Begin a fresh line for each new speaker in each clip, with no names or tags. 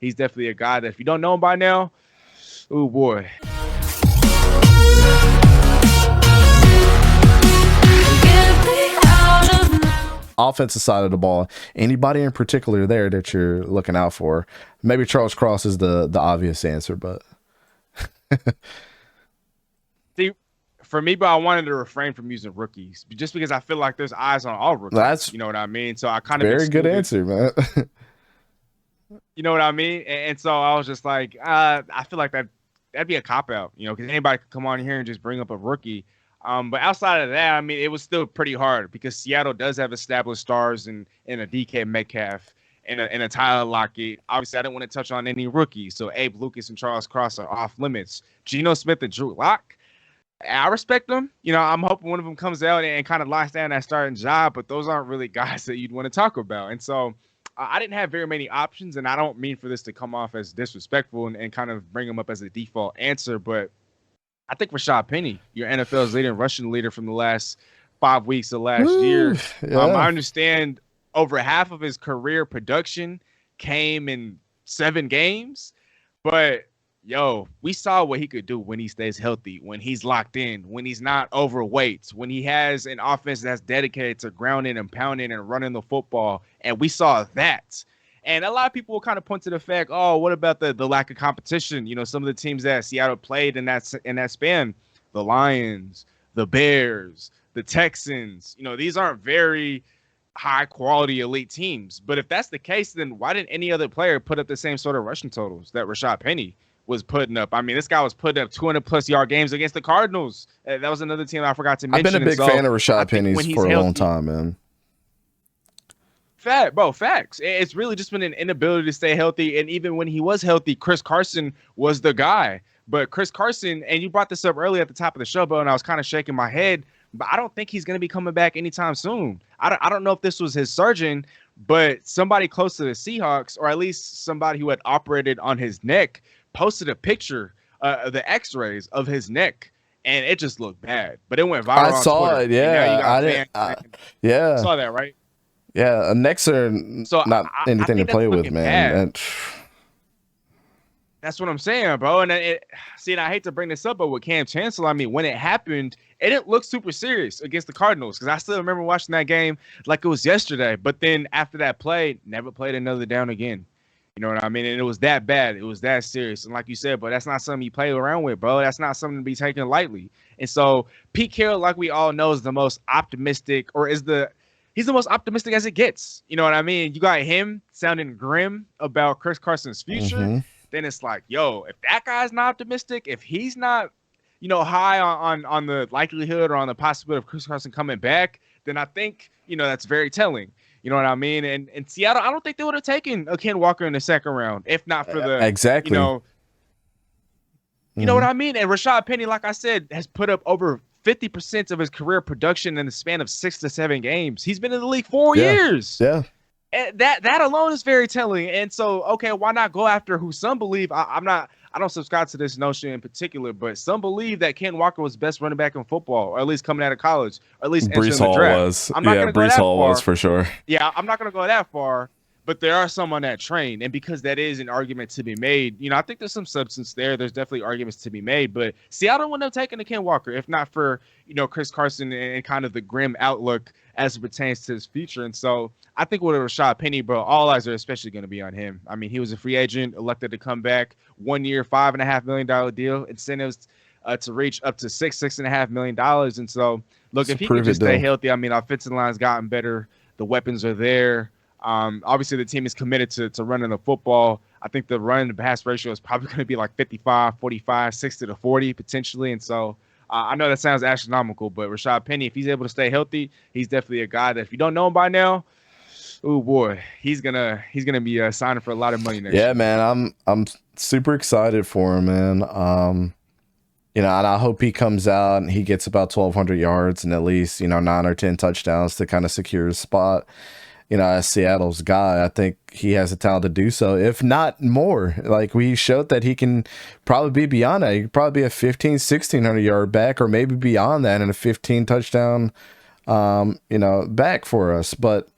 he's definitely a guy that if you don't know him by now, oh boy.
Offensive side of the ball, anybody in particular there that you're looking out for? Maybe Charles Cross is the obvious answer, but
See, for me, but I wanted to refrain from using rookies just because I feel like there's eyes on all rookies. You know what I mean? So I kind of
very good answer, man.
You know what I mean? And so I was just like, I feel like that'd be a cop out, because anybody could come on here and just bring up a rookie. But outside of that, I mean, it was still pretty hard because Seattle does have established stars in a DK Metcalf and a Tyler Lockett. Obviously, I didn't want to touch on any rookies. So Abe Lucas and Charles Cross are off limits. Geno Smith and Drew Lock, I respect them. I'm hoping one of them comes out and kind of locks down that starting job, but those aren't really guys that you'd want to talk about. And so I didn't have very many options, and I don't mean for this to come off as disrespectful and kind of bring them up as a default answer, but I think Rashaad Penny, your NFL's leading rushing leader from the last 5 weeks of last year.
Yeah.
I understand over half of his career production came in 7 games, but we saw what he could do when he stays healthy, when he's locked in, when he's not overweight, when he has an offense that's dedicated to grounding and pounding and running the football. And we saw that. And a lot of people will kind of point to the fact, oh, what about the lack of competition? Some of the teams that Seattle played in that span, the Lions, the Bears, the Texans, these aren't very high quality elite teams. But if that's the case, then why didn't any other player put up the same sort of rushing totals that Rashaad Penny was putting up? I mean, this guy was putting up 200+ yard games against the Cardinals. That was another team I forgot to mention.
I've been a big fan of Rashaad Penny's for a long time, man.
Facts. It's really just been an inability to stay healthy. And even when he was healthy, Chris Carson was the guy. But Chris Carson, and you brought this up earlier at the top of the show, Bo, and I was kind of shaking my head, but I don't think he's going to be coming back anytime soon. I don't know if this was his surgeon, but somebody close to the Seahawks, or at least somebody who had operated on his neck, posted a picture of the x-rays of his neck, and it just looked bad. But it went viral.
I saw it, yeah.
You saw that, right?
Yeah, necks are not anything to play with, man.
That's what I'm saying, bro. And I hate to bring this up, but with Cam Chancellor, I mean, when it happened, it didn't look super serious against the Cardinals, because I still remember watching that game like it was yesterday. But then after that play, never played another down again. You know what I mean? And it was that bad. It was that serious. And like you said, but that's not something you play around with, bro. That's not something to be taken lightly. And so Pete Carroll, like we all know, is the most optimistic, or he's the most optimistic as it gets. You know what I mean? You got him sounding grim about Chris Carson's future. Mm-hmm. Then it's like, if that guy's not optimistic, if he's not, high on the likelihood or on the possibility of Chris Carson coming back, then I think, that's very telling. You know what I mean? And Seattle, I don't think they would have taken a Ken Walker in the second round, if not for the
exactly.
You know what I mean? And Rashaad Penny, like I said, has put up over 50% of his career production in the span of 6 to 7 games. He's been in the league 4 years.
Yeah.
And that alone is very telling. And so, okay, why not go after who some believe? I don't subscribe to this notion in particular, but some believe that Ken Walker was best running back in football, or at least coming out of college, or at least entering the draft.
Was. Breece Hall was for sure.
Yeah, I'm not going to go that far, but there are some on that train. And because that is an argument to be made, I think there's some substance there. There's definitely arguments to be made. But Seattle wouldn't have taken the Ken Walker if not for, Chris Carson and kind of the grim outlook as it pertains to his future. And so I think with Rashaad Penny, bro, all eyes are especially going to be on him. I mean, he was a free agent, elected to come back, 1 year, $5.5 million deal, incentives to reach up to $6.5 million. And so, look, if he can just stay healthy, I mean, offensive line's gotten better. The weapons are there. Obviously, the team is committed to running the football. I think the run to pass ratio is probably going to be like 55, 45, 60-40 potentially. And so I know that sounds astronomical, but Rashaad Penny, if he's able to stay healthy, he's definitely a guy that if you don't know him by now, oh boy, he's gonna be signing for a lot of money next year.
Yeah, man, I'm super excited for him, man. And I hope he comes out and he gets about 1,200 yards and at least 9 or 10 touchdowns to kind of secure his spot. As Seattle's guy, I think he has the talent to do so, if not more. Like, we showed that he can probably be beyond that. He could probably be a 1,600 yard back, or maybe beyond that, and a 15 touchdown, back for us. But,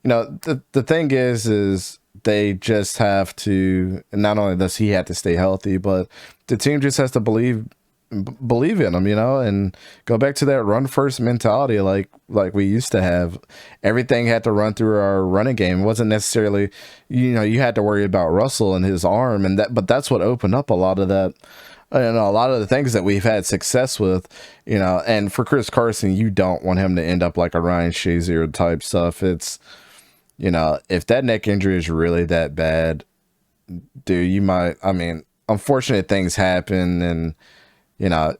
the thing is they just have to, not only does he have to stay healthy, but the team just has to believe in him, and go back to that run first mentality like we used to have. Everything had to run through our running game. It wasn't necessarily, you had to worry about Russell and his arm, but that's what opened up a lot of that. A lot of the things that we've had success with, and for Chris Carson, you don't want him to end up like a Ryan Shazier type stuff. It's, if that neck injury is really that bad, dude, you might, unfortunate things happen, and,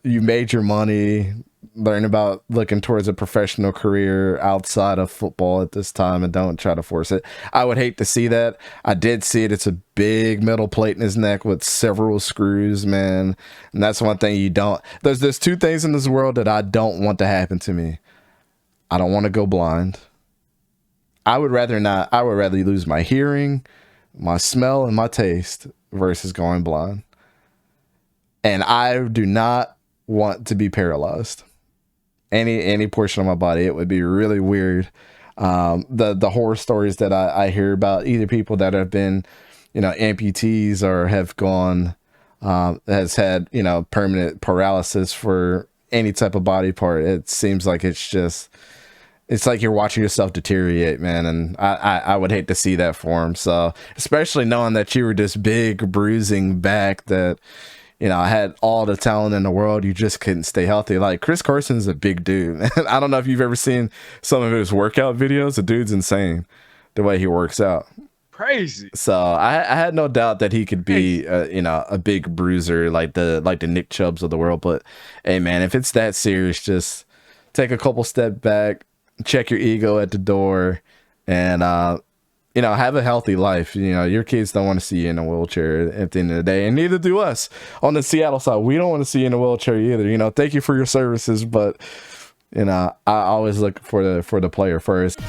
you made your money, learn about looking towards a professional career outside of football at this time, and don't try to force it. I would hate to see that. I did see it. It's a big metal plate in his neck with several screws, man. And that's one thing you don't, there's two things in this world that I don't want to happen to me. I don't want to go blind. I would rather not. I would rather lose my hearing, my smell, and my taste versus going blind. And I do not want to be paralyzed. Any portion of my body, it would be really weird. The horror stories that I hear about either people that have been, amputees or have gone, has had, permanent paralysis for any type of body part. It seems like it's like you're watching yourself deteriorate, man. And I would hate to see that for him. So, especially knowing that you were this big bruising back that, I had all the talent in the world. You just couldn't stay healthy. Like, Chris Carson's a big dude, man. I don't know if you've ever seen some of his workout videos. The dude's insane, the way he works out.
Crazy.
So I had no doubt that he could be, a big bruiser like the Nick Chubbs of the world. But hey, man, if it's that serious, just take a couple steps back, check your ego at the door, and have a healthy life. Your kids don't want to see you in a wheelchair at the end of the day, and neither do us on the Seattle side. We don't want to see you in a wheelchair either. Thank you for your services, but I always look for the player first.